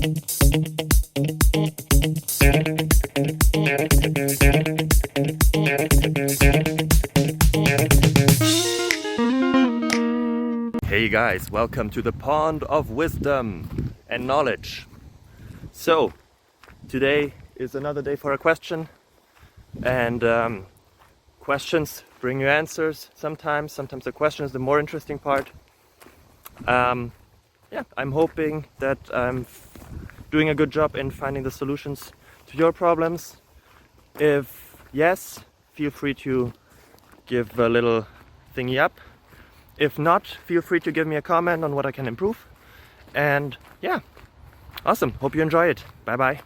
Hey guys, welcome to the pond of wisdom and knowledge. So, today is another day for a question, and questions bring you answers sometimes the question is the more interesting part. I'm hoping that I'm doing a good job in finding the solutions to your problems. If yes, feel free to give a little thingy up. If not, feel free to give me a comment on what I can improve. And yeah, awesome. Hope you enjoy it. Bye bye.